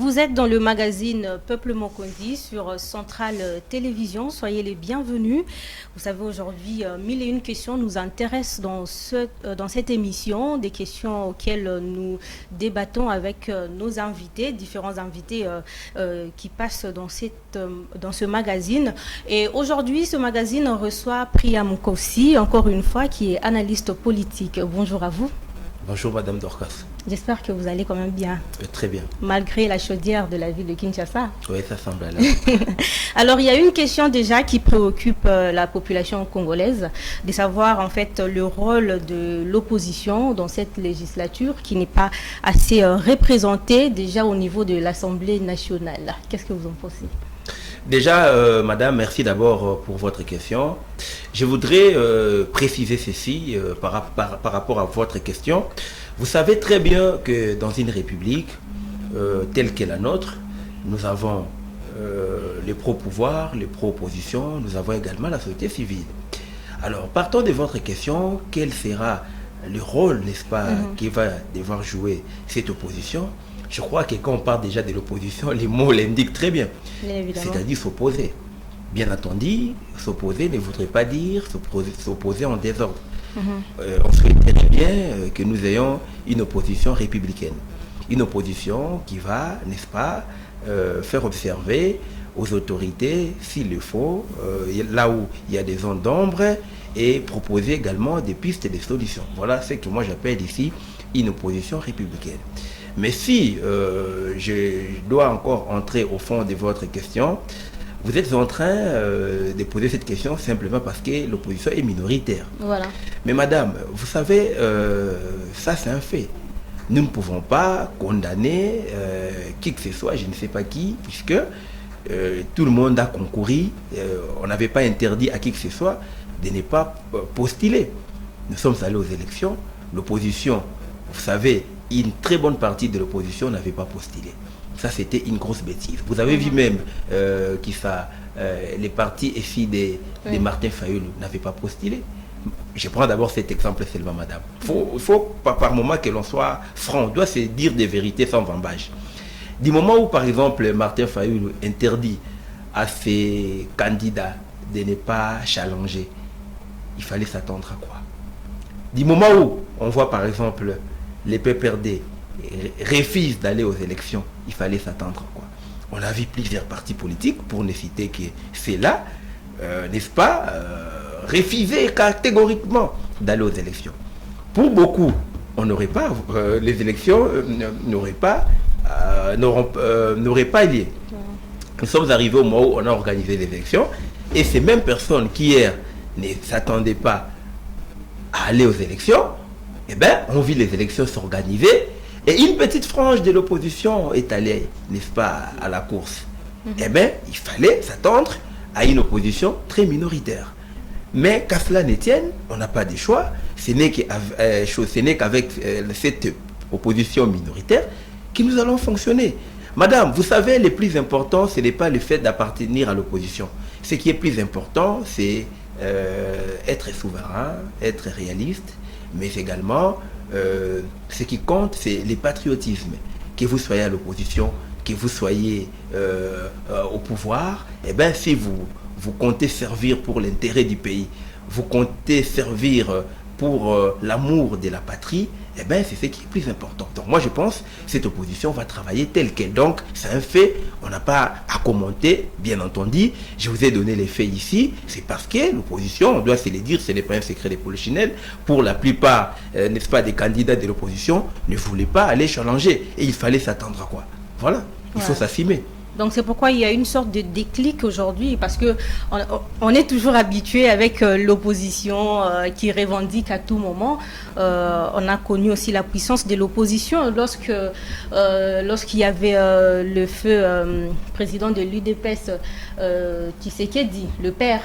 Vous êtes dans le magazine Peuple Mokondi sur Centrale Télévision. Soyez les bienvenus. Vous savez, aujourd'hui, 1001 questions nous intéressent dans cette émission. Des questions auxquelles nous débattons avec nos invités, différents invités qui passent dans ce magazine. Et aujourd'hui, ce magazine reçoit Priam Kossi, encore une fois, qui est analyste politique. Bonjour à vous. Bonjour Madame Dorcas. J'espère que vous allez quand même bien. Très bien. Malgré la chaudière de la ville de Kinshasa. Oui, ça semble alors. Alors, il y a une question déjà qui préoccupe la population congolaise, de savoir en fait le rôle de l'opposition dans cette législature qui n'est pas assez représentée déjà au niveau de l'Assemblée nationale. Qu'est-ce que vous en pensez ? Déjà, Madame, merci d'abord pour votre question. Je voudrais préciser ceci par rapport à votre question. Vous savez très bien que dans une république telle qu'est la nôtre, nous avons les pro-pouvoirs, les pro-oppositions, nous avons également la société civile. Alors, partons de votre question, quel sera le rôle, n'est-ce pas, qui va devoir jouer cette opposition ? Je crois que quand on parle déjà de l'opposition, les mots l'indiquent très bien. C'est-à-dire s'opposer. Bien entendu, s'opposer ne voudrait pas dire s'opposer en désordre. On souhaiterait bien que nous ayons une opposition républicaine. Une opposition qui va, n'est-ce pas, faire observer aux autorités, s'il le faut, là où il y a des zones d'ombre, et proposer également des pistes et des solutions. Voilà ce que moi j'appelle ici une opposition républicaine. Mais si je dois encore entrer au fond de votre question, vous êtes en train de poser cette question simplement parce que l'opposition est minoritaire. Voilà. Mais madame, vous savez, ça c'est un fait. Nous ne pouvons pas condamner qui que ce soit, je ne sais pas qui, puisque tout le monde a concouru. On n'avait pas interdit à qui que ce soit de ne pas postuler. Nous sommes allés aux élections. L'opposition, vous savez, une très bonne partie de l'opposition n'avait pas postulé. Ça, c'était une grosse bêtise. Vous avez vu même les partis FI de Martin Fayulu n'avaient pas postulé. Je prends d'abord cet exemple seulement, madame. Il faut par moment que l'on soit franc. On doit se dire des vérités sans vambage. Du moment où, par exemple, Martin Fayulu interdit à ses candidats de ne pas challenger, il fallait s'attendre à quoi? Du moment où on voit, par exemple, les PPRD refusent d'aller aux élections, il fallait s'attendre à quoi? On a vu plusieurs partis politiques, pour ne citer que c'est là, n'est-ce pas, refuser catégoriquement d'aller aux élections. Pour beaucoup, on n'aurait pas, les élections n'auraient pas lieu. Nous sommes arrivés au moment où on a organisé les élections, et ces mêmes personnes qui hier ne s'attendaient pas à aller aux élections, eh bien, on vit les élections s'organiser, et une petite frange de l'opposition est allée, n'est-ce pas, à la course. Eh bien, il fallait s'attendre à une opposition très minoritaire. Mais qu'à cela ne tienne, on n'a pas de choix. Ce n'est qu'avec cette opposition minoritaire que nous allons fonctionner. Madame, vous savez, le plus important, ce n'est pas le fait d'appartenir à l'opposition. Ce qui est plus important, c'est être souverain, être réaliste, mais également, ce qui compte, c'est le patriotisme. Que vous soyez à l'opposition, que vous soyez au pouvoir, eh bien, si vous comptez servir pour l'intérêt du pays, vous comptez servir pour l'amour de la patrie, eh bien, c'est ce qui est plus important. Donc, moi, je pense que cette opposition va travailler telle qu'elle. Donc, c'est un fait, on n'a pas à commenter, bien entendu. Je vous ai donné les faits ici. C'est parce que l'opposition, on doit se le dire, ce n'est pas un secret de polichinelle. Pour la plupart, n'est-ce pas, des candidats de l'opposition ne voulaient pas aller challenger. Et il fallait s'attendre à quoi? Voilà, il faut s'assumer. Donc c'est pourquoi il y a une sorte de déclic aujourd'hui, parce que on est toujours habitué avec l'opposition qui revendique à tout moment. On a connu aussi la puissance de l'opposition lorsqu'il y avait le feu président de l'UDPS, Tshisekedi, le père.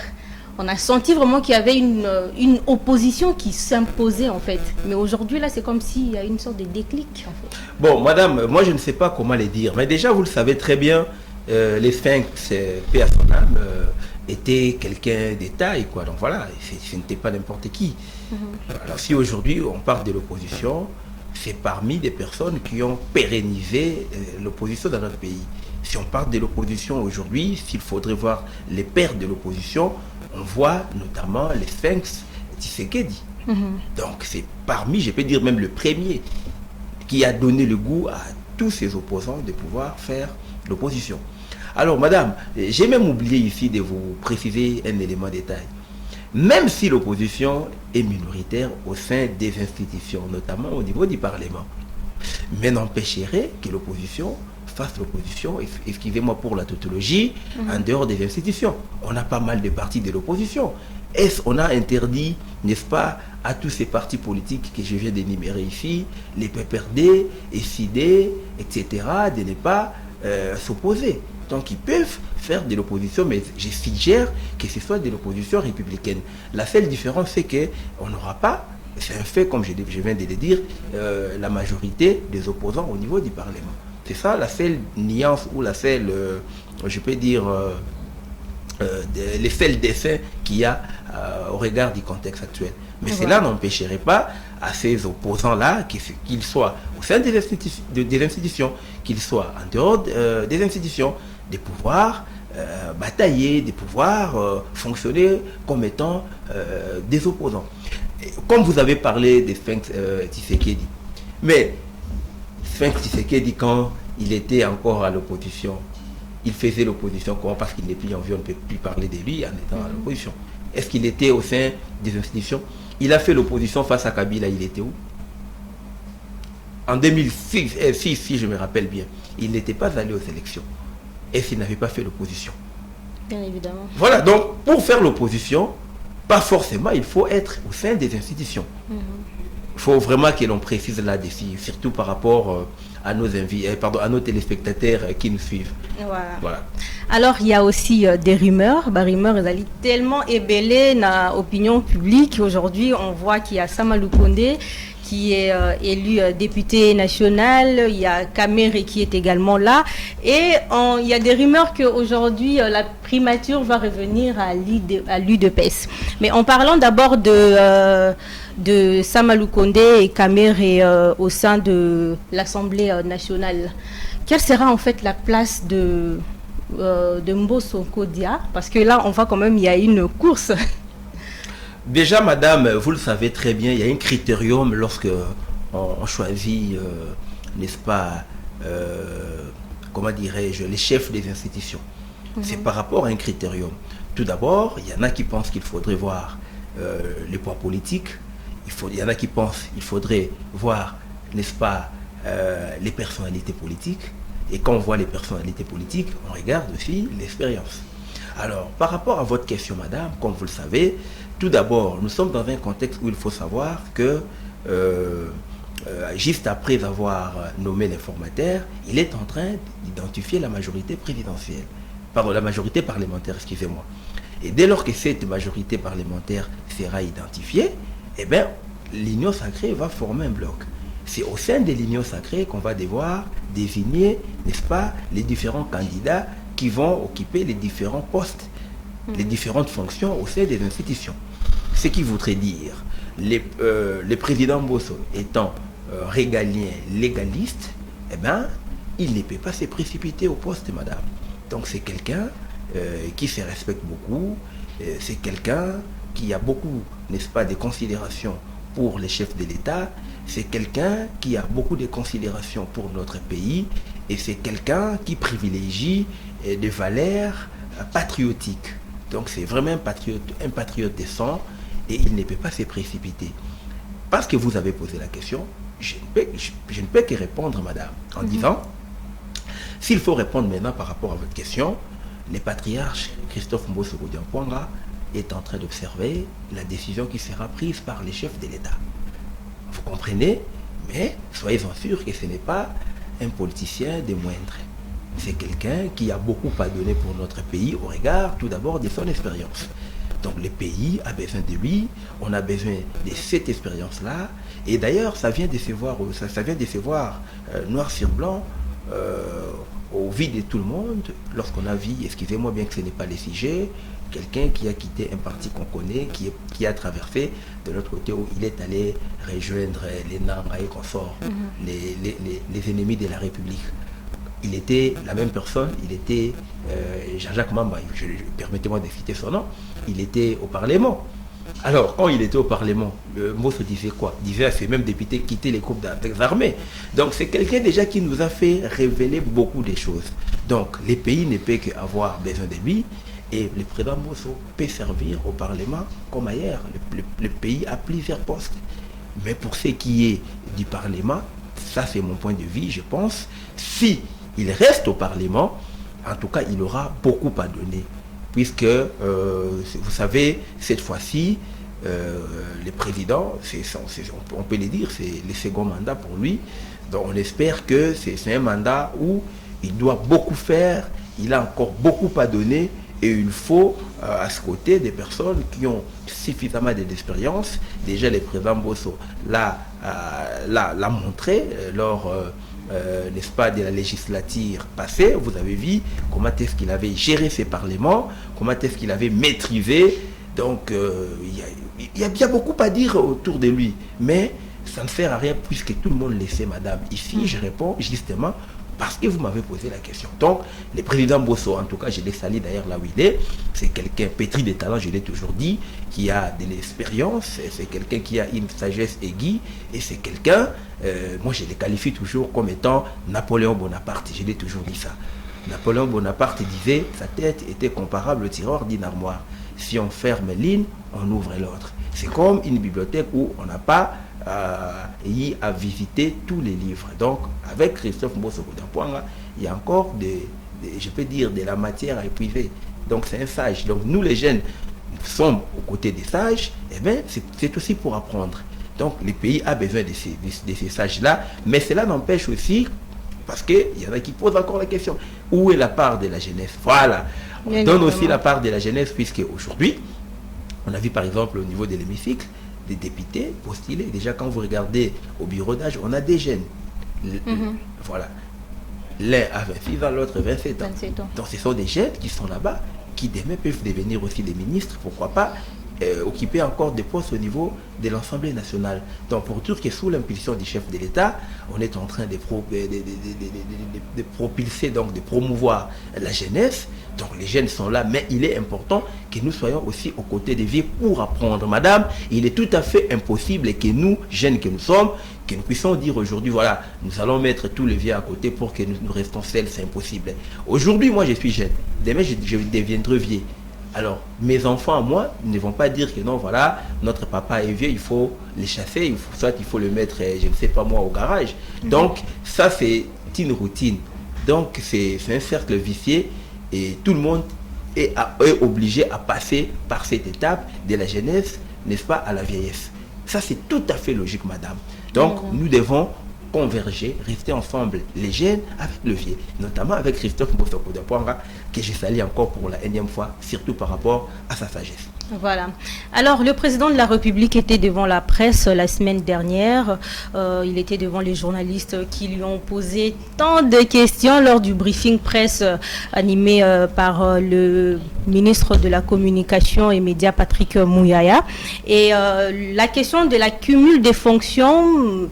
On a senti vraiment qu'il y avait une opposition qui s'imposait en fait. Mais aujourd'hui, là, c'est comme s'il y a une sorte de déclic en fait. Bon, madame, moi je ne sais pas comment les dire. Mais déjà, vous le savez très bien, les Sphinx, paix à son âme, était quelqu'un de taille, quoi. Donc voilà, ce n'était pas n'importe qui. Alors si aujourd'hui, on parle de l'opposition, c'est parmi les personnes qui ont pérennisé l'opposition dans notre pays. Si on parle de l'opposition aujourd'hui, s'il faudrait voir les pères de l'opposition, on voit notamment les Sphinx Tshisekedi. Donc c'est parmi, je peux dire même le premier, qui a donné le goût à tous ses opposants de pouvoir faire l'opposition. Alors madame, j'ai même oublié ici de vous préciser un élément de détail. Même si l'opposition est minoritaire au sein des institutions, notamment au niveau du Parlement, mais n'empêcherait que l'opposition fasse l'opposition, excusez-moi pour la tautologie, en dehors des institutions. On a pas mal de partis de l'opposition. Est-ce qu'on a interdit, n'est-ce pas, à tous ces partis politiques que je viens d'énumérer ici, les PPRD, SID, etc., de ne pas s'opposer? Donc ils peuvent faire de l'opposition, mais je suggère que ce soit de l'opposition républicaine. La seule différence, c'est qu'on n'aura pas, c'est un fait, comme je viens de le dire, la majorité des opposants au niveau du Parlement. C'est ça la seule nuance ou la seule, je peux dire, les seuls dessins qu'il y a au regard du contexte actuel. Mais cela n'empêcherait pas à ces opposants-là, qu'ils soient au sein des institutions, qu'ils soient en dehors des institutions, de pouvoir batailler, de pouvoir fonctionner comme étant des opposants. Et comme vous avez parlé de Sphinx Tshisekedi, mais Sphinx Tshisekedi, quand il était encore à l'opposition, il faisait l'opposition comment? Parce qu'il n'est plus en vie, on ne peut plus parler de lui en étant à l'opposition. Est-ce qu'il était au sein des institutions? Il a fait l'opposition face à Kabila, il était où? En 2006, si je me rappelle bien, il n'était pas allé aux élections. Est-ce qu'il n'avait pas fait l'opposition? Bien évidemment. Voilà, donc pour faire l'opposition, pas forcément il faut être au sein des institutions. Il faut vraiment que l'on précise là-dessus, surtout par rapport à nos à nos téléspectateurs qui nous suivent. Voilà. Alors il y a aussi des rumeurs. Rumeurs, elles allaient tellement ébellées dans l'opinion publique. Aujourd'hui, on voit qu'il y a Sama Lukonde qui est élu député national, il y a Kamere qui est également là, et il y a des rumeurs qu'aujourd'hui la primature va revenir à l'UDPS. Mais en parlant d'abord de Sama Lukonde et Kamere au sein de l'Assemblée nationale, quelle sera en fait la place de Mbosso Kodia? Parce que là, on voit quand même il y a une course. Déjà, madame, vous le savez très bien, il y a un critérium lorsque on choisit, n'est-ce pas, comment dirais-je, les chefs des institutions. C'est par rapport à un critérium. Tout d'abord, il y en a qui pensent qu'il faudrait voir les poids politiques. Il y en a qui pensent qu'il faudrait voir, n'est-ce pas, les personnalités politiques. Et quand on voit les personnalités politiques, on regarde aussi l'expérience. Alors, par rapport à votre question, madame, comme vous le savez, tout d'abord, nous sommes dans un contexte où il faut savoir que, juste après avoir nommé l'informateur, il est en train d'identifier la majorité présidentielle. Pardon, la majorité parlementaire, excusez-moi. Et dès lors que cette majorité parlementaire sera identifiée, eh bien, l'Union sacrée va former un bloc. C'est au sein de l'Union sacrée qu'on va devoir désigner, n'est-ce pas, les différents candidats qui vont occuper les différents postes, les différentes fonctions au sein des institutions. Ce qui voudrait dire, le président Mbosso étant régalien, légaliste, eh bien, il ne peut pas se précipiter au poste, madame. Donc c'est quelqu'un qui se respecte beaucoup, c'est quelqu'un qui a beaucoup, n'est-ce pas, de considérations pour les chefs de l'État, c'est quelqu'un qui a beaucoup de considérations pour notre pays, et c'est quelqu'un qui privilégie des valeurs patriotiques. Donc c'est vraiment un patriote de sang, et il ne peut pas se précipiter. Parce que vous avez posé la question, je ne peux que répondre, madame, en disant, s'il faut répondre maintenant par rapport à votre question, le patriarche Christophe Mbosso Kodiampouanga est en train d'observer la décision qui sera prise par les chefs de l'État. Vous comprenez? Mais soyez-en sûrs que ce n'est pas un politicien des moindres. C'est quelqu'un qui a beaucoup à donner pour notre pays au regard tout d'abord de son expérience. Donc le pays a besoin de lui, on a besoin de cette expérience-là. Et d'ailleurs, ça vient de se voir noir sur blanc au vu de tout le monde, lorsqu'on a vu, excusez-moi bien que ce n'est pas le sujet, quelqu'un qui a quitté un parti qu'on connaît, qui a traversé de l'autre côté où il est allé rejoindre les Nanga et consorts, les ennemis de la République. Il était la même personne, il était Jean-Jacques Mamba, permettez-moi de citer son nom, il était au Parlement. Alors, quand il était au Parlement, le mot se disait quoi? Il disait à ces mêmes députés quitter les groupes armés. Donc, c'est quelqu'un déjà qui nous a fait révéler beaucoup de choses. Donc, les pays ne peuvent qu'avoir besoin de lui. Et le président Bosso peut servir au Parlement comme ailleurs. Le pays a plusieurs postes. Mais pour ce qui est du Parlement, ça c'est mon point de vue, je pense, si il reste au Parlement, en tout cas, il aura beaucoup à donner. Puisque, vous savez, cette fois-ci, le président, on peut le dire, c'est le second mandat pour lui. Donc on espère que c'est un mandat où il doit beaucoup faire, il a encore beaucoup à donner, et il faut à ce côté des personnes qui ont suffisamment d'expérience. Déjà, le président Bosso l'a montré lors n'est-ce pas, de la législature passée. Vous avez vu comment est-ce qu'il avait géré ses parlements, comment est-ce qu'il avait maîtrisé. Donc, il y a beaucoup à dire autour de lui. Mais ça ne sert à rien puisque tout le monde le sait, madame. Ici, je réponds justement parce que vous m'avez posé la question. Donc, le président Bosso, en tout cas, je l'ai sali d'ailleurs là où il est. C'est quelqu'un pétri de talent, je l'ai toujours dit, qui a de l'expérience. C'est quelqu'un qui a une sagesse aiguë. Et c'est quelqu'un, moi je le qualifie toujours comme étant Napoléon Bonaparte. Je l'ai toujours dit ça. Napoléon Bonaparte disait, sa tête était comparable au tiroir d'une armoire. Si on ferme l'une, on ouvre l'autre. C'est comme une bibliothèque où on n'a pas à visiter tous les livres. Donc, avec Christophe Mbosso Boudapouanga, il y a encore, je peux dire, de la matière à épuiser. Donc, c'est un sage. Donc, nous, les jeunes, sommes aux côtés des sages. Eh bien, c'est aussi pour apprendre. Donc, le pays a besoin de ces sages-là. Mais cela n'empêche aussi, parce qu'il y en a qui posent encore la question, où est la part de la jeunesse? Voilà. On donne aussi la part de la jeunesse, puisque aujourd'hui, on a vu par exemple au niveau de l'hémicycle, des députés postulés. Déjà, quand vous regardez au bureau d'âge, on a des jeunes. Voilà. L'un a 26 ans, l'autre 27 ans. Donc, ce sont des jeunes qui sont là-bas, qui demain peuvent devenir aussi des ministres, pourquoi pas, occuper encore des postes au niveau de l'Assemblée nationale. Donc, pour dire que sous l'impulsion du chef de l'État, on est en train de propulser, donc de promouvoir la jeunesse. Donc, les jeunes sont là, mais il est important que nous soyons aussi aux côtés des vieux pour apprendre. Madame, il est tout à fait impossible que nous, jeunes que nous sommes, que nous puissions dire aujourd'hui, voilà, nous allons mettre tous les vieux à côté pour que nous restons seuls, c'est impossible. Aujourd'hui, moi, je suis jeune. Demain, je deviendrai vieux. Alors, mes enfants, moi, ne vont pas dire que non, voilà, notre papa est vieux, il faut les chasser, soit il faut le mettre, je ne sais pas moi, au garage. Donc, ça, c'est une routine. Donc, c'est un cercle vicieux et tout le monde est obligé à passer par cette étape de la jeunesse, n'est-ce pas, à la vieillesse. Ça, c'est tout à fait logique, madame. Donc, nous devons converger, rester ensemble, les jeunes avec le vieux, notamment avec Christophe Mbosso Boudapouanga, que je salue encore pour la énième fois, surtout par rapport à sa sagesse. Voilà. Alors, le président de la République était devant la presse la semaine dernière. Il était devant les journalistes qui lui ont posé tant de questions lors du briefing presse animé par le ministre de la Communication et Médias, Patrick Mouyaya. Et la question de la cumul des fonctions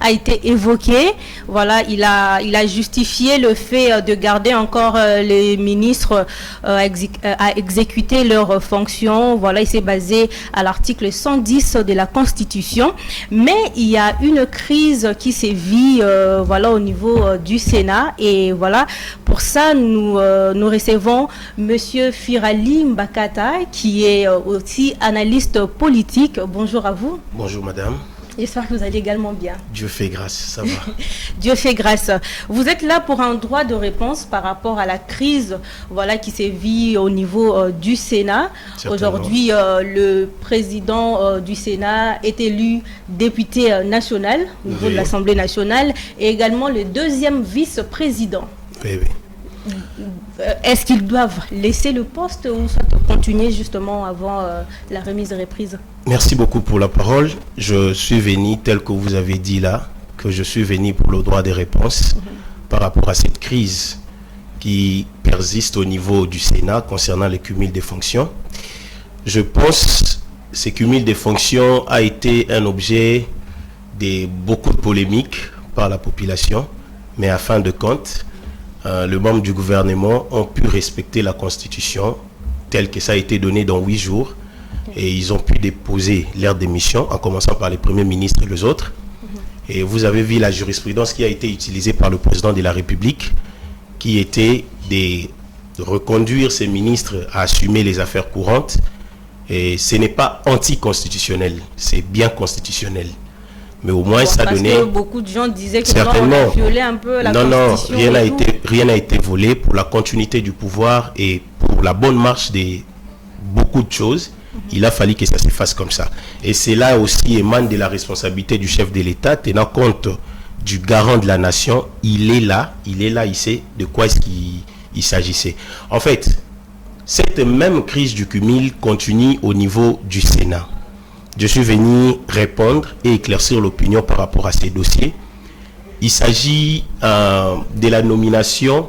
a été évoqué. Voilà, il a justifié le fait de garder encore les ministres à exécuter leurs fonctions. Voilà, il s'est basé à l'article 110 de la Constitution. Mais il y a une crise qui sévit voilà, au niveau du Sénat. Et voilà, pour ça, nous recevons Monsieur Firali Mbakata, qui est aussi analyste politique. Bonjour à vous. Bonjour madame. J'espère que vous allez également bien. Dieu fait grâce, ça va. Dieu fait grâce. Vous êtes là pour un droit de réponse par rapport à la crise, voilà, qui sévit au niveau du Sénat. Aujourd'hui, le président du Sénat est élu député national au niveau de l'Assemblée nationale et également le deuxième vice-président. Oui. Est-ce qu'ils doivent laisser le poste ou soit continuer justement avant la remise de reprise? Merci beaucoup pour la parole. Je suis venu, tel que vous avez dit là, que je suis venu pour le droit des réponses par rapport à cette crise qui persiste au niveau du Sénat concernant le cumul des fonctions. Je pense que ce cumul des fonctions a été un objet de beaucoup de polémiques par la population, mais à fin de compte, les membres du gouvernement ont pu respecter la Constitution telle que ça a été donné dans 8 jours et ils ont pu déposer leur démission en commençant par les premiers ministres et les autres. Et vous avez vu la jurisprudence qui a été utilisée par le président de la République qui était de reconduire ces ministres à assumer les affaires courantes. Et ce n'est pas anticonstitutionnel, c'est bien constitutionnel. Mais au moins, ça donnait... Parce que beaucoup de gens disaient que certainement, on a violé un peu la Constitution. Non, rien n'a été volé pour la continuité du pouvoir et pour la bonne marche de beaucoup de choses. Il a fallu que ça se fasse comme ça. Et c'est là aussi émane de la responsabilité du chef de l'État, tenant compte du garant de la nation. Il est là, il sait de quoi est-ce qu'il s'agissait. En fait, cette même crise du cumul continue au niveau du Sénat. Je suis venu répondre et éclaircir l'opinion par rapport à ces dossiers. Il s'agit de la nomination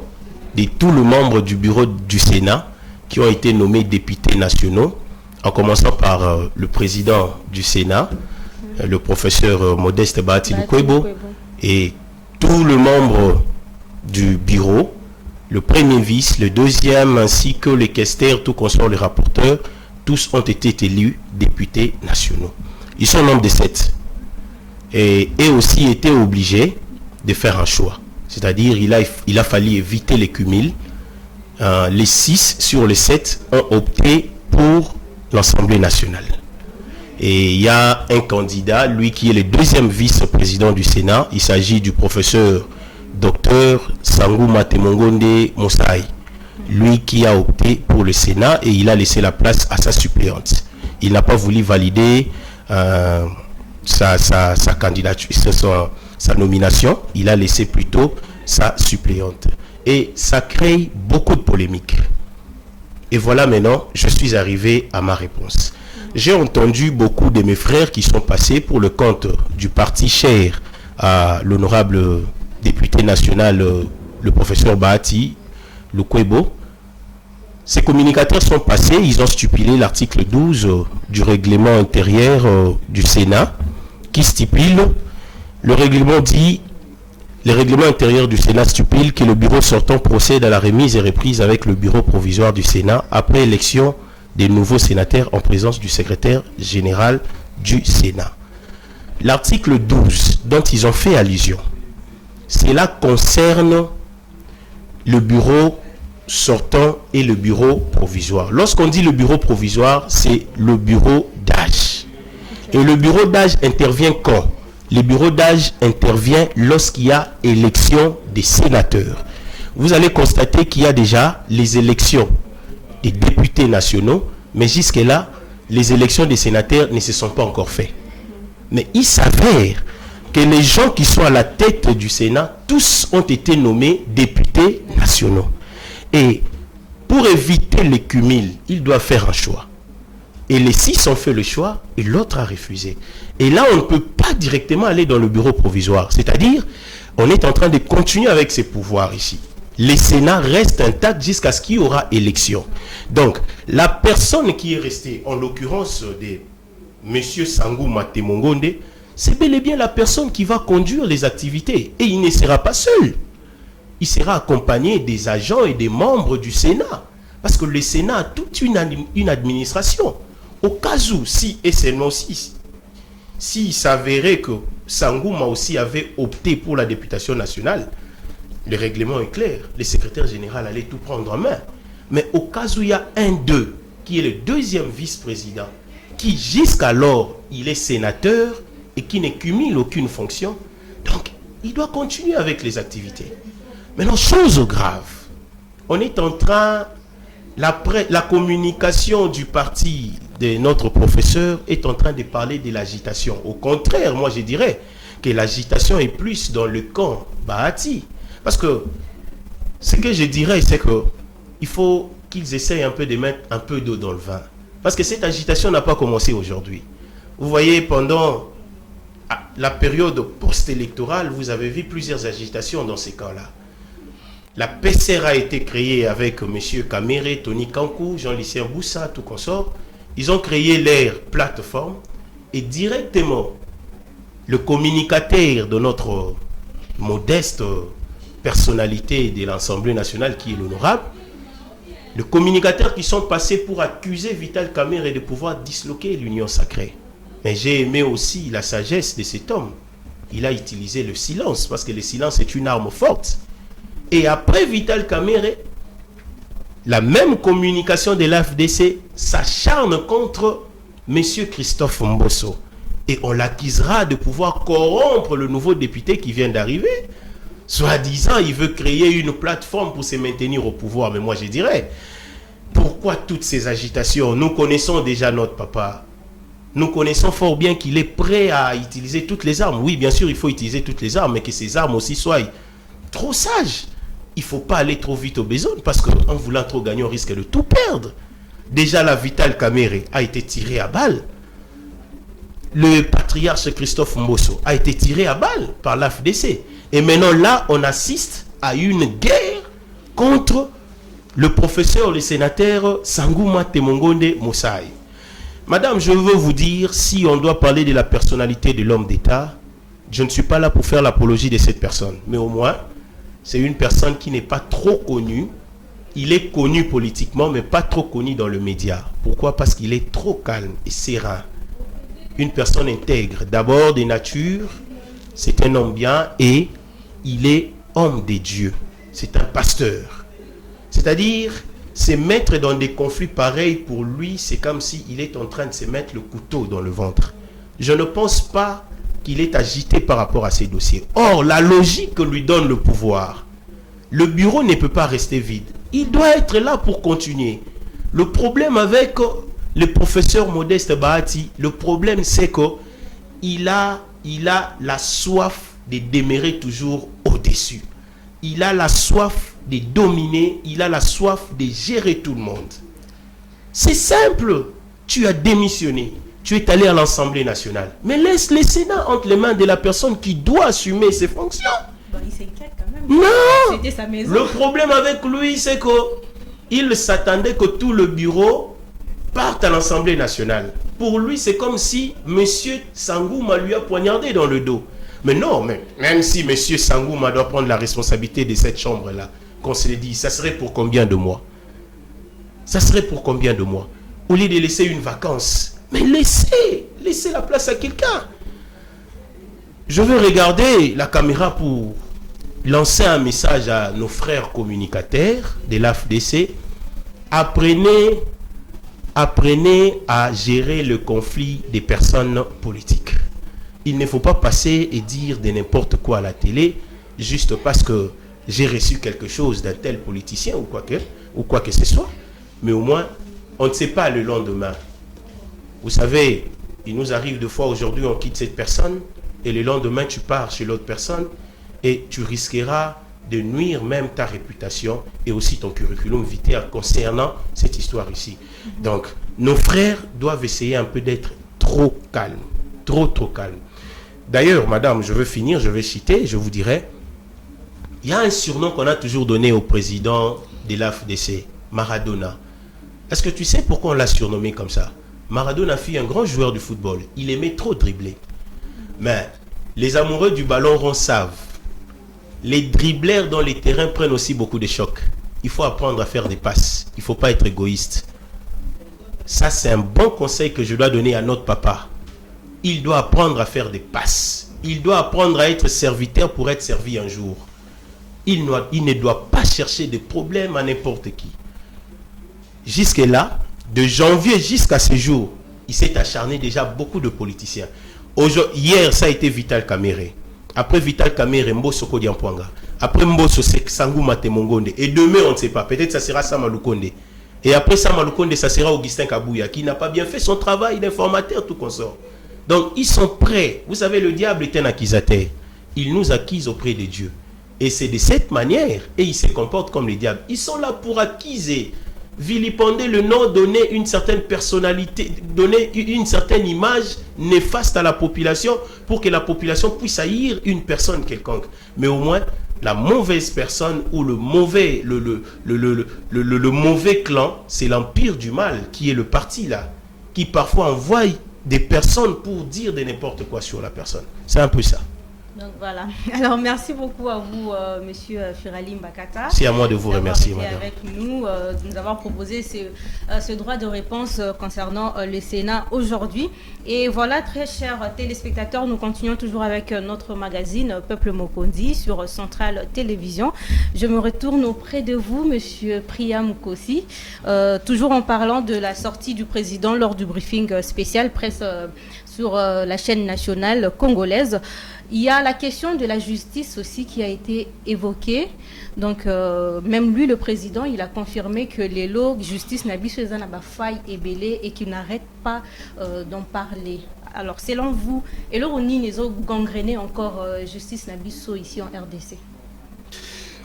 de tous les membres du bureau du Sénat qui ont été nommés députés nationaux, en commençant par le président du Sénat, le professeur Modeste Bahati Lukwebo, et tous les membres du bureau, le premier vice, le deuxième, ainsi que les questeurs, tout consort les rapporteurs, tous ont été élus députés nationaux. Ils sont au nombre de 7. Et aussi été obligés de faire un choix. C'est-à-dire il a fallu éviter les cumuls. Les 6 sur les 7 ont opté pour l'Assemblée nationale. Et il y a un candidat, lui qui est le deuxième vice-président du Sénat. Il s'agit du professeur Dr Sangou Matemongonde Moussaï. Lui qui a opté pour le Sénat et il a laissé la place à sa suppléante. Il n'a pas voulu valider sa candidature, sa nomination. Il a laissé plutôt sa suppléante. Et ça crée beaucoup de polémiques. Et voilà maintenant, je suis arrivé à ma réponse. J'ai entendu beaucoup de mes frères qui sont passés pour le compte du parti cher à l'honorable député national, le professeur Bahati Lukwebo. Ces communicateurs sont passés, ils ont stipulé l'article 12 du règlement intérieur du Sénat qui stipule, le règlement intérieur du Sénat stipule que le bureau sortant procède à la remise et reprise avec le bureau provisoire du Sénat après élection des nouveaux sénateurs en présence du secrétaire général du Sénat. L'article 12 dont ils ont fait allusion, cela concerne le bureau sortant et le bureau provisoire. Lorsqu'on dit le bureau provisoire, c'est le bureau d'âge. Et le bureau d'âge intervient quand? Le bureau d'âge intervient lorsqu'il y a élection des sénateurs. Vous allez constater qu'il y a déjà les élections des députés nationaux, mais jusque-là, les élections des sénateurs ne se sont pas encore faites. Mais il s'avère que les gens qui sont à la tête du Sénat, tous ont été nommés députés nationaux. Et pour éviter les cumuls, il doit faire un choix. Et les 6 ont fait le choix et l'autre a refusé. Et là, on ne peut pas directement aller dans le bureau provisoire. C'est-à-dire, on est en train de continuer avec ses pouvoirs ici. Les Sénats restent intacts jusqu'à ce qu'il y aura élection. Donc, la personne qui est restée, en l'occurrence de M. Sangou Matemongonde, c'est bel et bien la personne qui va conduire les activités. Et il ne sera pas seul. Il sera accompagné des agents et des membres du Sénat. Parce que le Sénat a toute une administration. Au cas où, si et seulement s'il s'avérait que Sangouma aussi avait opté pour la députation nationale, le règlement est clair. Le secrétaire général allait tout prendre en main. Mais au cas où il y a un d'eux, qui est le deuxième vice-président, qui jusqu'alors, il est sénateur et qui ne cumule aucune fonction, donc il doit continuer avec les activités. Maintenant, chose grave, on est en train, la communication du parti de notre professeur est en train de parler de l'agitation. Au contraire, moi je dirais que l'agitation est plus dans le camp Bahati. Parce que ce que je dirais, c'est qu'il faut qu'ils essayent un peu de mettre un peu d'eau dans le vin. Parce que cette agitation n'a pas commencé aujourd'hui. Vous voyez, pendant la période post-électorale, vous avez vu plusieurs agitations dans ces camps-là. La PCR a été créée avec M. Kamere, Tony Kankou, Jean-Lucien Boussa, tout consort. Ils ont créé leur plateforme et directement, le communicateur de notre modeste personnalité de l'Assemblée nationale qui est l'honorable, le communicateur qui sont passés pour accuser Vital Kamerhe de pouvoir disloquer l'union sacrée. Mais j'ai aimé aussi la sagesse de cet homme. Il a utilisé le silence, parce que le silence est une arme forte. Et après Vital Kamerhe, la même communication de l'AFDC s'acharne contre M. Christophe Mbosso. Et on l'accusera de pouvoir corrompre le nouveau député qui vient d'arriver. Soi-disant, il veut créer une plateforme pour se maintenir au pouvoir. Mais moi, je dirais, pourquoi toutes ces agitations? Nous connaissons déjà notre papa. Nous connaissons fort bien qu'il est prêt à utiliser toutes les armes. Oui, bien sûr, il faut utiliser toutes les armes, mais que ces armes aussi soient trop sages. Il ne faut pas aller trop vite au besoin, parce qu'en voulant trop gagner, on risque de tout perdre. Déjà, la Vital Kamerhe a été tirée à balle. Le patriarche Christophe Mbosso a été tiré à balle par l'AFDC. Et maintenant, là, on assiste à une guerre contre le professeur, le sénateur Sangouma Temongonde Moussaï. Madame, je veux vous dire, si on doit parler de la personnalité de l'homme d'État, je ne suis pas là pour faire l'apologie de cette personne. Mais au moins, c'est une personne qui n'est pas trop connue. Il est connu politiquement, mais pas trop connu dans le média. Pourquoi? Parce qu'il est trop calme et serein. Une personne intègre. D'abord, de nature, c'est un homme bien et il est homme des dieux. C'est un pasteur. C'est-à-dire, se mettre dans des conflits pareils, pour lui, c'est comme s'il est en train de se mettre le couteau dans le ventre. Je ne pense pas qu'il est agité par rapport à ces dossiers. Or, la logique lui donne le pouvoir. Le bureau ne peut pas rester vide. Il doit être là pour continuer. Le problème avec le professeur Modeste Bahati, le problème c'est qu'il a la soif de demeurer toujours au-dessus. Il a la soif de dominer, il a la soif de gérer tout le monde. C'est simple. Tu as démissionné. Tu es allé à l'Assemblée nationale. Mais laisse le Sénat entre les mains de la personne qui doit assumer ses fonctions. Bon, il s'inquiète quand même. Non. C'était sa maison. Le problème avec lui, c'est qu'il s'attendait que tout le bureau parte à l'Assemblée nationale. Pour lui, c'est comme si M. Sangouma lui a poignardé dans le dos. Mais non, même si M. Sangouma doit prendre la responsabilité de cette chambre-là, qu'on se le dit, ça serait pour combien de mois? Ça serait pour combien de mois? Au lieu de laisser une vacance. Mais laissez la place à quelqu'un. Je veux regarder la caméra pour lancer un message à nos frères communicateurs de l'AFDC. Apprenez à gérer le conflit des personnes politiques. Il ne faut pas passer et dire de n'importe quoi à la télé juste parce que j'ai reçu quelque chose d'un tel politicien ou quoi que ce soit. Mais au moins, on ne sait pas le lendemain. Vous savez, il nous arrive de fois aujourd'hui, on quitte cette personne et le lendemain, tu pars chez l'autre personne et tu risqueras de nuire même ta réputation et aussi ton curriculum vitae concernant cette histoire ici. Donc, nos frères doivent essayer un peu d'être trop calmes, trop calmes. D'ailleurs, madame, je veux finir, je vais citer, je vous dirai, il y a un surnom qu'on a toujours donné au président de l'AFDC, Maradona. Est-ce que tu sais pourquoi on l'a surnommé comme ça? Maradona fut un grand joueur de football. Il aimait trop dribbler. Mais les amoureux du ballon rond savent. Les dribbleurs dans les terrains prennent aussi beaucoup de chocs. Il faut apprendre à faire des passes. Il ne faut pas être égoïste. Ça, c'est un bon conseil que je dois donner à notre papa. Il doit apprendre à faire des passes. Il doit apprendre à être serviteur pour être servi un jour. Il ne doit pas chercher des problèmes à n'importe qui. Jusque-là, de janvier jusqu'à ce jour, il s'est acharné déjà beaucoup de politiciens. Hier, ça a été Vital Kamerhe. Après Vital Kamerhe, Mbosso Kodiampwanga. Après Mbosso, c'est Sangouma Temongonde. Et demain, on ne sait pas. Peut-être ça sera Sama Lukonde. Et après Sama Lukonde, ça sera Augustin Kabouya, qui n'a pas bien fait son travail d'informateur, tout consort. Donc, ils sont prêts. Vous savez, le diable est un accusateur. Il nous accuse auprès de Dieu. Et c'est de cette manière, et ils se comportent comme les diables. Ils sont là pour accuser, vilipender le nom, donner une certaine personnalité, donner une certaine image néfaste à la population pour que la population puisse haïr une personne quelconque. Mais au moins, la mauvaise personne ou le mauvais, le mauvais clan, c'est l'empire du mal qui est le parti là, qui parfois envoie des personnes pour dire de n'importe quoi sur la personne. C'est un peu ça. Donc voilà. Alors merci beaucoup à vous, Monsieur Firali Mbakata. C'est à moi de vous remercier, madame. Avec nous, de nous avoir proposé ce droit de réponse concernant le Sénat aujourd'hui. Et voilà, très chers téléspectateurs, nous continuons toujours avec notre magazine Peuple Mokondi sur Centrale Télévision. Je me retourne auprès de vous, Monsieur Priya Mukosi, toujours en parlant de la sortie du président lors du briefing spécial presse sur la chaîne nationale congolaise. Il y a la question de la justice aussi qui a été évoquée. Donc, même lui, le président, il a confirmé que les lois justice n'a pas faille et belé et qu'il n'arrête pas d'en parler. Alors, selon vous, et là, on y a gangréné encore justice Nabiso ici en RDC.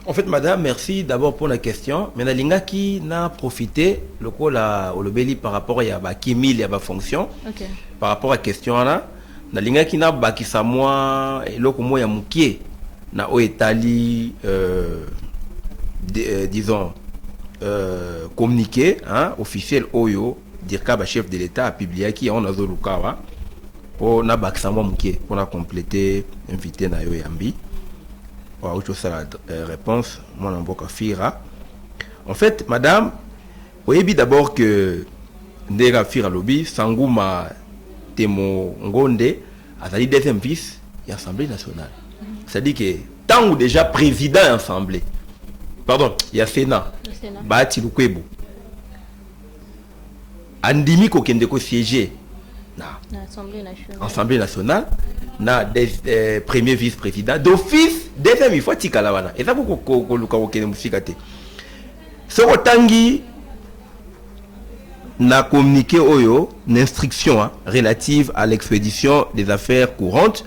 En fait, madame, merci d'abord pour la question. Mais Nalinga qui n'a profité, le coup là, au Lobeli par rapport à la Kimil et à la fonction, par rapport à la question là, Nalinga qui n'a bakisa moi et l'autre moi ya mukie na o etali disons communiqué hein, officiel oyo dirka ba chef de l'état a publié qui on a zolukawa pour na bakisa moi mukie pour na compléter invité na yo yambi wa autre ça la réponse moi na mboka fira. En fait, madame, voyez d'abord que ndega fira lobby sanguma Temo Ngonde a dit deuxième vice de l'Assemblée nationale. C'est-à-dire que tant ou déjà président de l'Assemblée, pardon, il y a Sénat, Bati Lukwebo, Andimi Kokendeko siégé na l'Assemblée nationale, na premier vice-président, d'office, deuxième il faut tikalawana. Et ça vous kokoluka musikate. Sorotangi n'a communiqué oyo une instruction relative à l'expédition des affaires courantes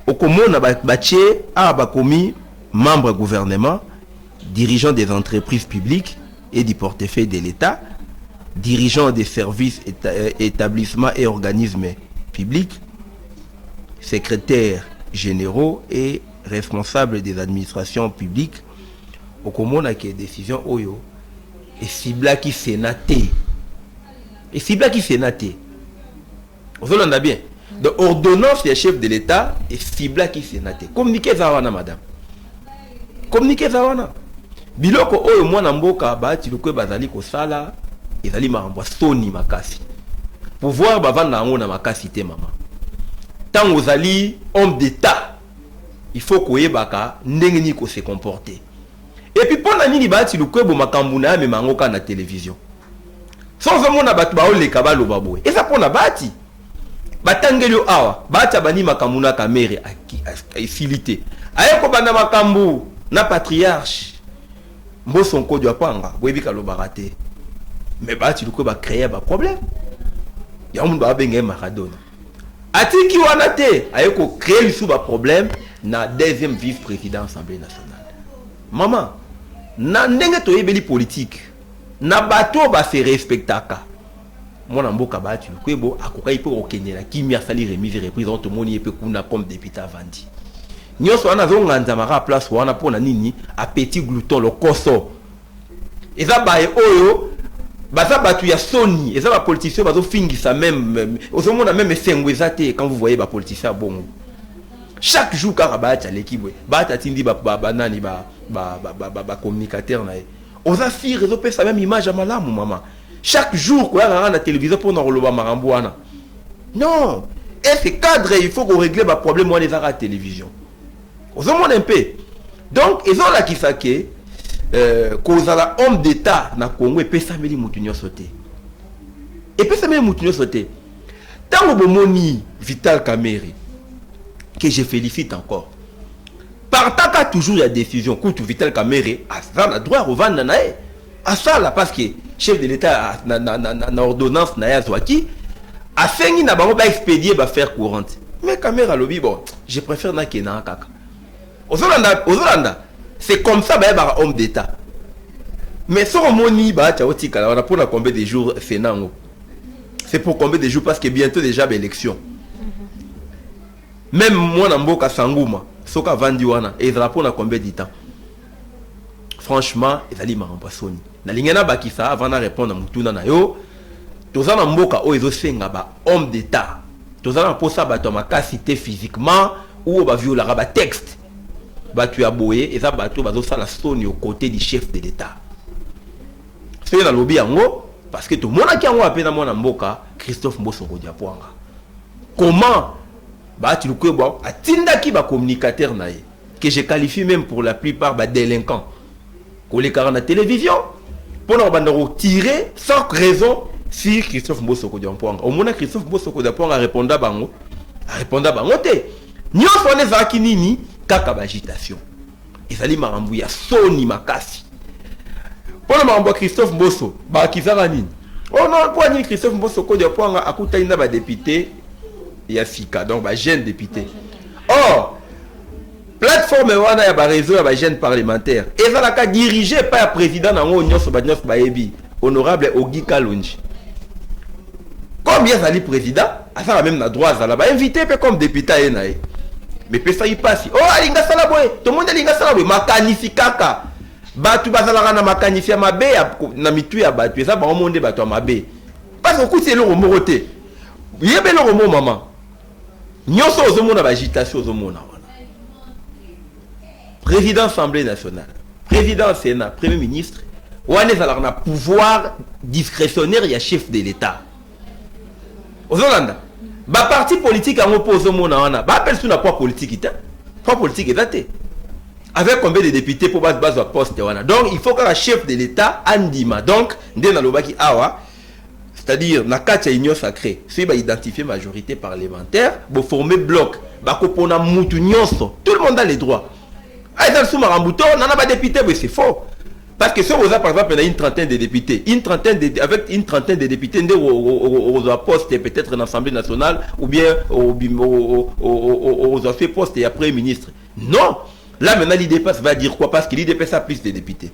au Congo na baché a bakomi membre gouvernement, dirigeant des entreprises publiques et du portefeuille de l'État, dirigeant des services, établissements et organismes publics, secrétaires généraux et responsables des administrations publiques au Congo na que décision oyo et cibla qui sénaté. Et c'est là qui sénaté. Vous entendez bien. De ordonnance des chefs de l'État et c'est qui sénaté. Communiquez Zawana, madame. Communiquez Zawana. Biloko oyo mwana mboka ba ti lokwe bazali ko sala ezali marambwa soni makasi. Pouvoir bavanda ngo na makasi te mama. Tant ozali homme d'État, il faut koyebaka ndenge ni ko se comporter. Et puis pendant nini ba ti lokwe bo makambu na me mangoka na télévision. Sans monde na batu baole kabalo baboy. Et ça pour na bati. Batangelio awa, bata bani makamuna kamere a filité. Aye ko bana makambu na patriarche. Mboson ko doit panga, boyebi ka lo baraté. Mais bati luko ba créer ba problème. Ya mundu ba benga Maradona. Atiki wana te, aye ko créer sous ba problème na deuxième vice-président de l'Assemblée nationale. Maman, na ndenge to yebeli politique. Na bato ba se respectaka. Mona mboka batu kwebo akokai po okenela kimia sali remise représente moni epe kuna comme député avandi. Nyoso wana zonganza mara place wana pona nini a petit glouton le koso. Eza bae oyo baza batu ya soni, eza ba politicien bazo fingisa même ozomona même sengwezate quand vous voyez ba politicien bongo. Chaque jour karabata l'équipe bata tindi ba banani ba communicateur na oza fi réseau pe sa même image à malamu maman. Chaque jour qu'on a la télévision pour nous relever marambouana. Non, et ce cadre il faut qu'on règle le problème moi les à la télévision. Aux hommes un peu. Donc ils ont là qui sake cause à la homme d'État na Congo et peut s'amélior moutunyo sauter. Et peut s'amélior moutunyo sauter. Tant que moni Vital Kamerhe que je félicite encore. Partaka toujours la décision que Vital Kamerhe a ça la droit au vendre nae. À ça là parce que chef de l'État na ordonnance na yazwaki a fengi na bango ba expédier ba faire courante. Mais Kamerhe lobby bon, je préfère na kena kaka. Ozolanda, c'est comme ça ba homme d'État. Mais son moni ba tchaoti kala on a pour combien de jours Sénat. C'est pour combien de jours parce que bientôt déjà l'élection. Même moi na mboka Sanguma soka vandi wana et ezala pona combien de temps. Franchement, ezali makambo soni. Na lingena bakisa avant na répondre mutuna na yo. Tozana mboka o ezosenga ba homme d'état. Tozana posa bato makasité physiquement ou ba viola ba texte. Batu ya boye eza bato bazosala soni au côté du chef de l'état. C'est na lobby yango parce que tout le monde qui a appelé dans mon mboka Christophe Mbosso Kodiapwanga. Comment bah tu le connais bon atinda ki ba communicateur nae que je qualifie même pour la plupart ba délinquants. Qu'on les carans à la télévision pour nous tirer sans raison si Christophe Mbosso Kodiapwanga. Au moins Christophe Mbosso Kodiapwanga répondait bango te. Nyo sonne zaki nini kaka ba agitation. Ezali marambu ya soni makasi. Pour le moment, Christophe Mbosso, oh non, pour Christophe Mbosso, akuta ina ba député, il y a Fika, donc ba jeune député. Or, plateforme wana ya ba réseau ya ba jeune parlementaire, et ça la dirigé par le président nango nyonso ba nyonso ba yebi, honorable Ogi Kalonji. Combien ça dit président, à ça même na droit ça là ba invité peu comme député nae. Mais peut ça y passe. Oh, alinga sala boy, tout le monde alinga sala boy, makanifikaka. Batu bazalaka na makanifia mabe na mitu ya batu eza ba monde batu mabe parce que c'est le romoroté yebe le romo maman nyonso ozomona ba agitation ozomona wana président assemblée nationale président sénat premier ministre wana ezalaka na pouvoir discrétionnaire ya chef de l'état ozolanda ba parti politique yango po ozomona wana ba appelle sur na poids politique ita poids politique ezate. Avec combien de députés pour base au poste wana. Donc il faut que le chef de l'État andima. Donc ndena lobaki awa, c'est-à-dire na katia union sacrée, si ba identifier majorité parlementaire, bo former bloc, ba ko pona mutu nyonso. Tout le monde a les droits. Ah dans sous marambuto, nana ba député, mais c'est faux. Parce que si on a par exemple une trentaine de députés, avec une trentaine de députés, on poste peut-être dans l'Assemblée nationale ou bien on a fait poste et après ministre. Non. Là maintenant l'IDPS va dire quoi? Parce que l'IDPS a plus de députés.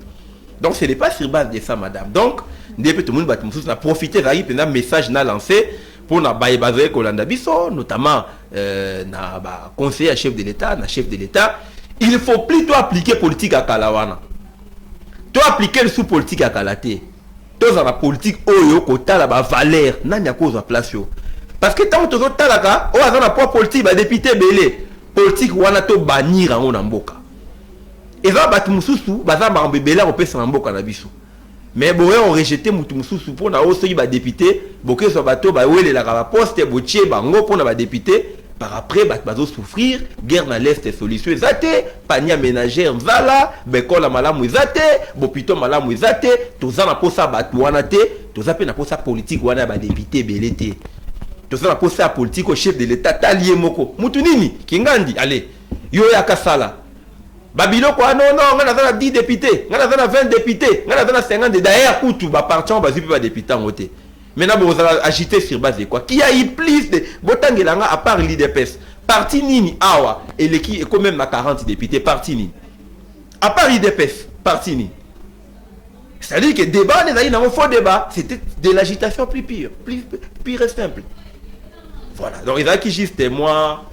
Donc ce n'est pas sur base de ça, madame. Donc tout le monde va profiter d'un message n'a lancé pour na baïbazer Kolanda Bisso, notamment na conseiller chef de l'État, na chef de l'État. Il faut plutôt appliquer politique à Kalawana. Toi appliquer le sous-politique à Kalate. Toi dans la politique oyo kota la ba valeur nanya cause à place yo. Parce que tant que tu talaka, on a pas politique ba député belé. Politique wana to bannir en mboka. Et va batu mususu baza ba mbebela ko pesa mboka na biso. Mais boye on rejeter mutu mususu pour na oso ba député, boke so bato ba wele la ka poste botie bango pour na ba député. Par après, bazo souffrir, guerre dans l'Est et solution zate, panier ménagère vala, bekola malamu zate, bopito malamu zate, toza na posa batu wana te, toza pe na posa politique wana ba député belete. Toza na posa politique au chef de l'État talié moko. Mutu nini kingandi allez, yo ya kasala. Babilo quoi non ngana za 10 députés, ngana za 20 députés, ngana za 50 d'ailleurs kutu ba partant ba zipi ba député ngote. Maintenant, vous allez agiter sur base de quoi? Qui a eu plus de Botangelanga à part l'IDPS? Parti Nini, Awa, et l'équipe est quand même à 40 députés, parti Nini. À part l'IDPS, parti Nini. C'est-à-dire que débat, les un faux débat, c'était de l'agitation plus pire, plus pire et simple. Voilà. Donc, il y a qui juste moi,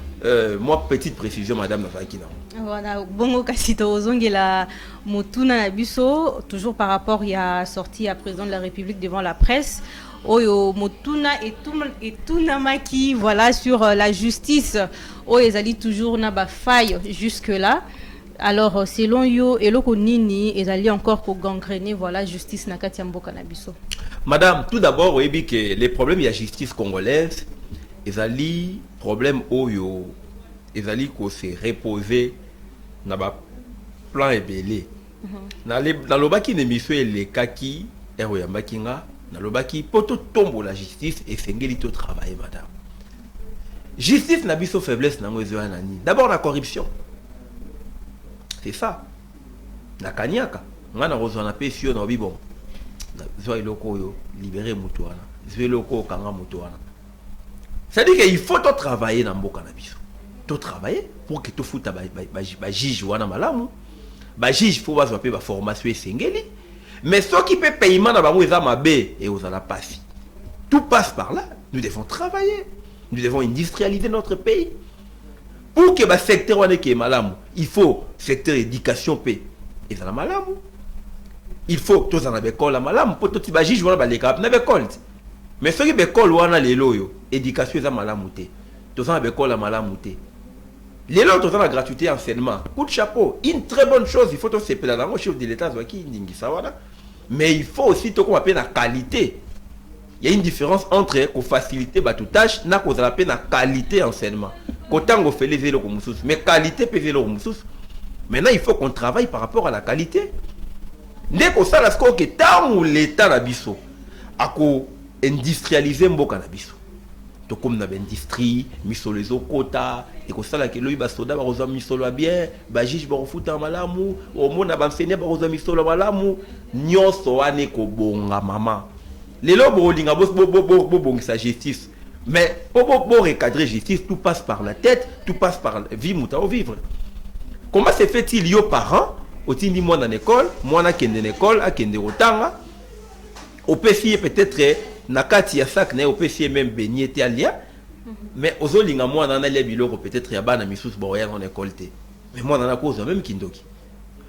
petite précision, madame Nafakina. Voilà, bongo kasito ozongela motuna na biso toujours par rapport il y a sorti à président de la République devant la presse oyo motuna et tout namaki voilà sur la justice oyo ezali toujours na ba faille jusque là. Alors selon yo eloko nini ezali encore ko gangréner voilà justice na kati ya mboka na biso. Madame, tout d'abord oui bi que les problèmes ya justice congolaise ezali problème oyo ezali ko se reposer na ba plan ebelé na lobaki ne miso elekaki ero ya makinga na lobaki poto tombo la justice et sengeli to travailler madame justice na biso faiblesse nango ezoya nani d'abord la corruption c'est ça na kaniaka ngana rozana pesio na bibon zo iloko yo libérer mutu wana zo iloko kanga mutu wana c'est-à-dire qu'il faut to travailler na mboka na biso to travailler pour que to futa ba juge wana malamu ba juge faut ba zoper ba formation esengeli mais ce qui peut paiement na bango eza mabe et aux ala passi tout passe par là. Nous devons travailler, nous devons industrialiser notre pays pour que le secteur est malamu, il faut secteur éducation paix. Et ça la malamu. Il faut tous en école la malamu pour tout les juges voilà les cap na école. Mais ceux qui école wana les loyo, éducation za malamu té. Tous en école la malamu té. Les lois tous en la gratuité enseignement. Coup de chapeau, une très bonne chose, il faut tous ces pédales au chef de l'état qui ndingi sawana. Mais il faut aussi tout qu'on appelle la qualité. Il y a une différence entre qu'on faciliter bah toute tâche na qu'on appelle la qualité enseignement. Qu'autant on fait les vélos comme sous, mais qualité peut vélo comme sous. Maintenant il faut qu'on travaille par rapport à la qualité. Dès qu'on sait la score que tant où l'état na biso a ko industrialiser mboka na biso. To comme na industrie, misolo les quota et qu'on sait la que loyi ba soda ba roza misolo bien, ba juge ba refuta malamu, au mona ba enseignant ba roza misolo malamu, nyonso ane ko bonga mama. Les lobes rolling à sa justice. Mais pour recadrer justice, tout passe par la tête, tout passe par la vie, mouta au vivre. Comment se fait-il aux parents, au tindi moi dans l'école, moi na kende l'école, à kende otanga, au PC peut-être nakati ya sac na au PC même baigné te alia, mais aux olinga moi dans les biloko peut-être ya bana misous boya dans l'école te. Mais moi dans la cause même kindoki.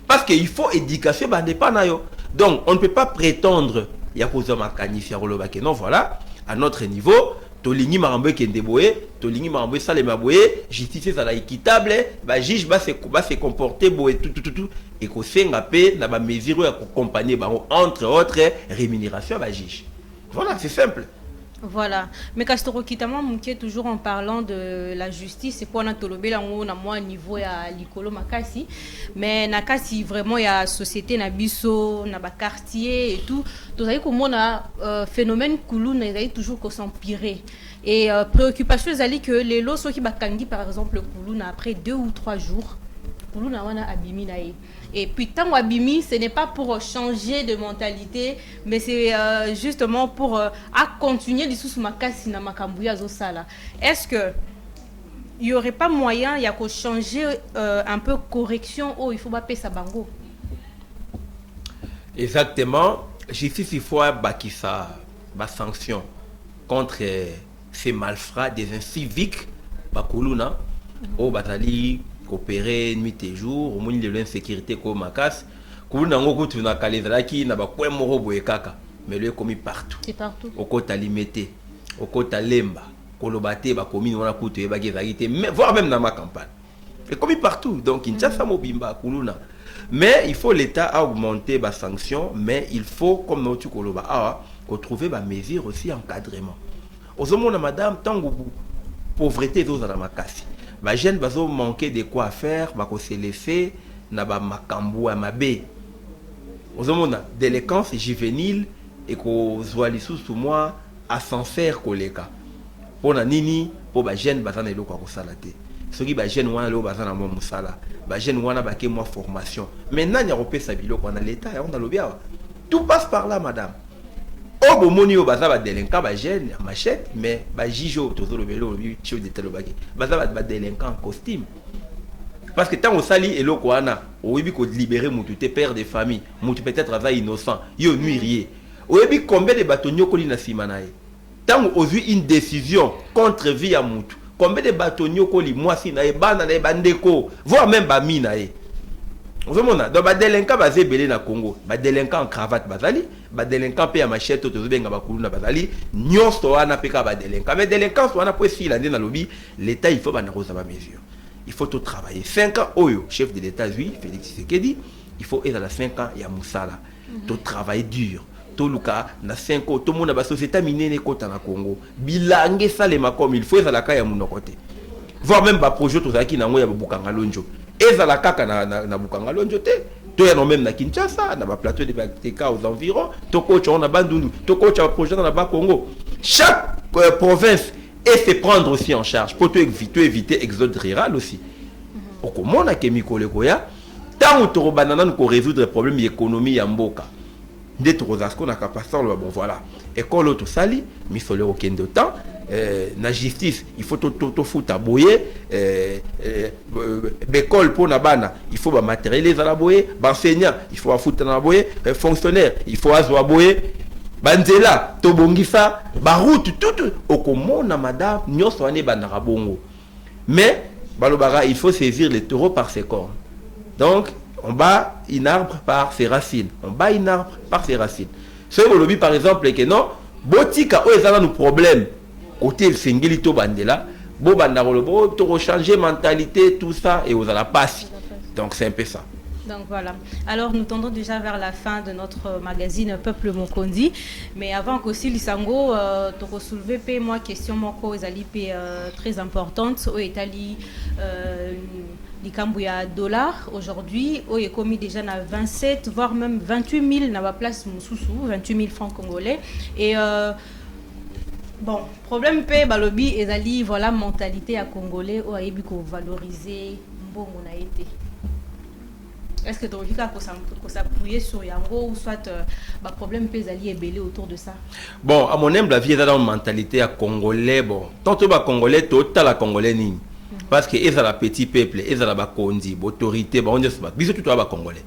Parce qu'il faut éducation ba pas na yo. Donc on ne peut pas prétendre il y a cause ma canifia rolobake non voilà à notre niveau tolingi marambe kende boye tolingi marambe salema boye justice ça la équitable ba juge ba se comporter boye tout et ko senga pe na ba mesure ya accompagner ba entre autres rémunération ba juge voilà c'est simple. Voilà. Mais Castoro Kitama Mouké, toujours en parlant de la justice, c'est pour Natolobé, là, on a moins niveau à l'Ikolo Makasi. Mais Nakasi, vraiment, il y a la société, Nabiso, Naba quartier et tout. Donc, comme on a phénomène Koulou, on a toujours qu'on s'empirer. Et préoccupation, c'est que les lots, ceux qui bakandi, par exemple, Koulou, après 2 ou 3 jours, Koulou, on a abimi naïe. Et puis, tant Wabimi, ce n'est pas pour changer de mentalité, mais c'est justement pour continuer de sous makasi na makambouya zosala. Est-ce que il n'y aurait pas moyen, il y a qu'à changer un peu correction, oh, il faut pas payer sa bango? Exactement. Justice, il faut baki sa sanction contre ces malfrats, des inciviques, bakuluna, au batali. Coopérer nuit et jour au moins de l'insécurité comme makas koulou nango kutu na kalezalaki na ba kwe moro boye kaka mais le commis partout c'est partout au kota limité au kota lemba kolobate ba commune wana kutu e ba gezalité mais voire même dans ma campagne et commis partout donc Kinshasa mobimba kouluna mais il faut l'état a augmenter ba sanction mais il faut comme notre koloba trouver ba mesure aussi encadrement aux mona madame tango pauvreté dos à la makasi. Les jeunes vont manquer de quoi faire, vont se laisser na ba makambu à mabé. Aux hommes délinquance juvénile et qu'on soit les sous moi à s'en faire collègue. Pour na nini pour ba jeunes bazana eloko ko salate. Ceux qui ba jeunes wana lo bazana mo musala. Ba jeunes wana ba ke moi formation. Maintenant il y a repé sa biloko na l'état et on a le bien. Tout passe par là madame. Oh bon moni au bazar ba délinquant ba jeune machette mais ba jijo toujours le vélo chef de telobaki bazar ba délinquant en costume parce que tant on sali et loko ana oyebi ko libérer mutu te père de famille mutu peut-être ava innocent yo nuirier oyebi combien de bâtonniers ko lina simanae tant on eu une décision contre vie à mutu combien de bâtonniers ko li mwasi na e bana na bandeko voire même ba minae. Vous avez donc les délinquants basés belé na Congo, les délinquants en cravate bazali, les délinquants paient à machette au tozo benga bakuluna bazali, nyonso wana peka ba délinquants. Mais délinquants wana pour si l'année dans lobby, l'État il faut ba narosa ba mesure. Il faut tout travailler. 5 ans oyo chef de l'État lui Félix Tshisekedi, il faut être à 5 ans ya musala. Tout travailler dur. Tout luka na 5 ans tout monde ba société minene kota na Congo. Bilange salema comme il faut être à la kaya muno côté. Voir même ba projet to zaki na ngo ya bukanga lonjo. Ezala kaka na bukanga lonjo te to ya no même na Kinshasa na ba plateau de Bateka aux environs to coach on a bandundu to coach a projet dans la Congo chaque province et se prendre aussi en charge pour éviter exode rural aussi au comment na kemiko le koya tant to banana ko résoudre problème économie ya mboka ndeto rozasko na kapasar le bon voilà école to sali mi solo okende temps na justice il faut tout fouta boyer l'école pour na bana il faut ba matériel za la boyer ba enseignant il faut fouta na boyer fonctionnaire il faut azwa boyer banzela to bongisa ba route tout okomona madame nyoso ane bana bongo mais Balobara, il faut saisir les taureaux par ses cornes. Donc, on bat un arbre par ses racines. On bat un arbre par ses racines. Ce que par exemple, que non, botika o ezala nos problèmes. Côté le singilito bandela, bo bandaro bo to changer mentalité tout ça et aux la passe. Donc c'est un peu ça. Donc voilà. Alors nous tendons déjà vers la fin de notre magazine Peuple Mokondi. Mais avant qu'aussi Lisango, tu soulevé moi question moko ezali très importante au Italie. L'Ikambouya dollar aujourd'hui, au est commis déjà à 27 voire même 28 000 dans la place Moussoussou, 28 000 francs congolais. Et bon, problème pe balobi ezali voilà mentalité à congolais au ayebi ko valoriser bon on a été. Est-ce que tu as que ça pouillait sur Yango ou soit problème pe ezali ébélé autour de ça? Bon, à mon humble avis, il y a une mentalité à congolais bon. Tant que congolais, total la congolais ni. Parce que ils ont la petit peuple, ils ont la kondi, l'autorité, on dit ça. Bisous tout à congolais.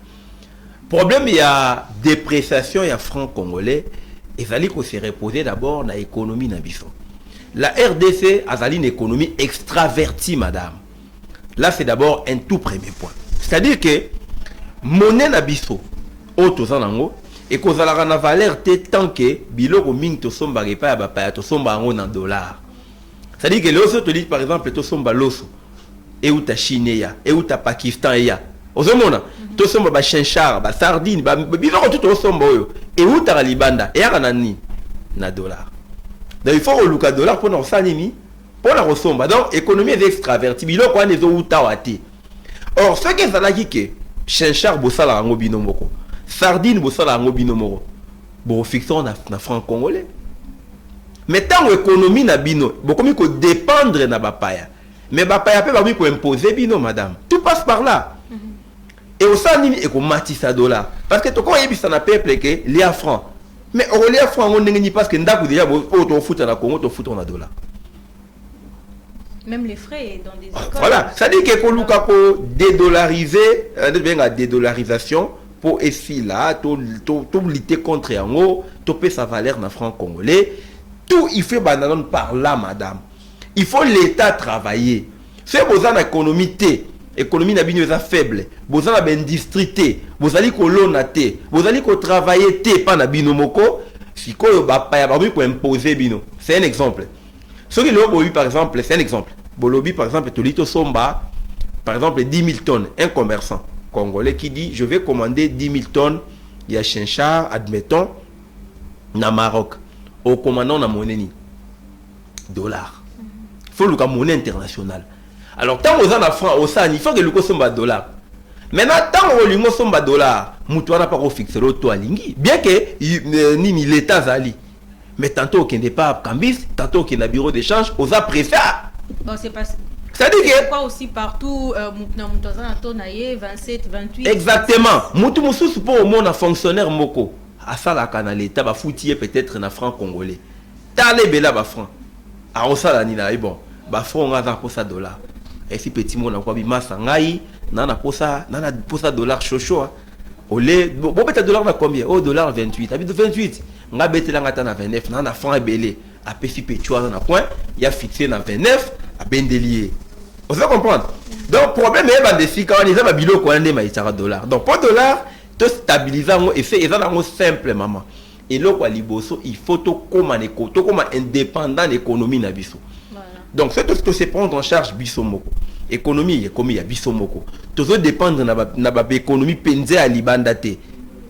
Problème il y a dépréciation, il y a franc congolais. Il fallait qu'on se repose d'abord dans l'économie nabiso. La RDC a une économie extravertie, madame. Là c'est d'abord un tout premier point. C'est-à-dire que monnaie nabiso, auto zanango, et qu'on a la valeur tant que biloko ming to somba repa ba pa to somba en dollars. C'est-à-dire que l'osso te dit par exemple to somba loso et ou ta Chine ya et ou ta Pakistan ya. Ozomona to somba ba chinchard ba sardine ba biloko tout to somba oyo et ou ta libanda et ya nani na dollar. Donc il faut reluka dollar pour na sanini pour la resomba. Donc économie est extravertie biloko ane zo uta wate. Or ce que ça dit que chinchard bosala ngo binomoko sardine bosala ngo binomoko bo fixons na franc congolais. Mais tant l'économie na bino, beaucoup mieux que dépendre na bapaya. Mais bapaya peut pas mieux imposer bino, madame. Tout passe par là. Et au sein et qu'on matisse à dollar. Parce que tout quand il y a un peuple que les francs. Mais au lieu francs on n'est pas parce que ndaku déjà au foot na Congo, au foot on a dollar. Même les frais dans des écoles. Voilà, ça dit que qu'on pour dédollariser, bien la dédollarisation pour essayer là, tout lutter contre en haut, topper sa valeur na franc congolais. Tout il fait bananon par là, madame. Il faut l'État travailler. C'est besoin d'économie T. Économie n'a bien faible. Besoin d'industrie T. Vous allez colonner T. Vous allez travailler T. Pas na binomoko. Si quoi bah pas pour imposer bino. C'est un exemple. Ce qui l'ont par exemple, c'est un exemple. Bolobi par exemple, Tolito Somba, par exemple 10 000 tonnes. Un commerçant congolais qui dit je vais commander 10 000 tonnes. Il y a chinchard, admettons, na Maroc. Au commandant na monnaie dollar. Il faut le monnaie internationale. Alors tant aux en francs au san, il faut que le somba dollar. Maintenant tant au lingo somba dollar, mutu na pas fixer le to alingi. Bien que ni l'état zali. Mais tantôt qu'il n'est pas cambis, tantôt qu'il n'a bureau d'échange, aux a préfère. Bon c'est pas c'est-à-dire que pas aussi partout mutu na 27 28. Exactement. Mutu mususu pour au monde un fonctionnaire moko. À ça la canal l'État va foutir peut-être na franc congolais. T'allez bela ba franc. À ça la nina bon. Ba franc on a pour ça dollar. Et si petit monde na quoi bi massa ngai nana pour ça dollar chocho. Olé bon peut-être dollar na combien? Oh dollar 28. Habite 28. Nga betela ngata na 29 nana franc belé. A pesi petua na point, il y a fixé na 29 à bendelier. Vous allez comprendre. Donc problème est ba défi quand les a bilo ko ande ma dollar. Donc pour dollar to stabiliser et fait ezana simple maman et là quoi liboso il faut to comme indépendant l'économie na biso. Donc c'est tout ce que c'est prendre en charge biso moko économie comme il y a biso moko to dépendre na ba économie penze à libanda te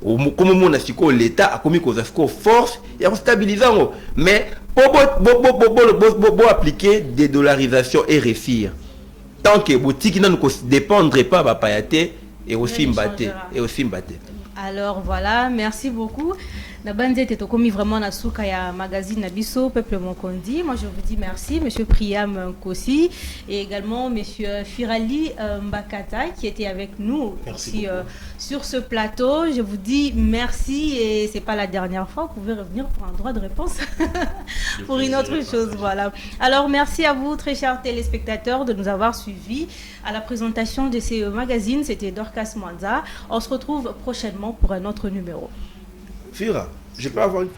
comme mon asiko l'état a commis cause force et à stabiliser mais pour appliquer des dollarisations et réfir tant que boutique ne dépendrait pas ba payaté et aussi mbaté. Alors voilà, merci beaucoup. La bande était commis vraiment na souka ya magazine Nabiso Peuple Mokondi. Moi je vous dis merci monsieur Priam Kossi et également monsieur Firali Mbakata qui était avec nous aussi sur ce plateau. Je vous dis merci et c'est pas la dernière fois, vous pouvez revenir pour un droit de réponse pour une autre chose, voilà. Alors merci à vous très chers téléspectateurs de nous avoir suivis à la présentation de ces magazines. C'était Dorcas Mwanza. On se retrouve prochainement pour un autre numéro. Fira, je peux avoir une...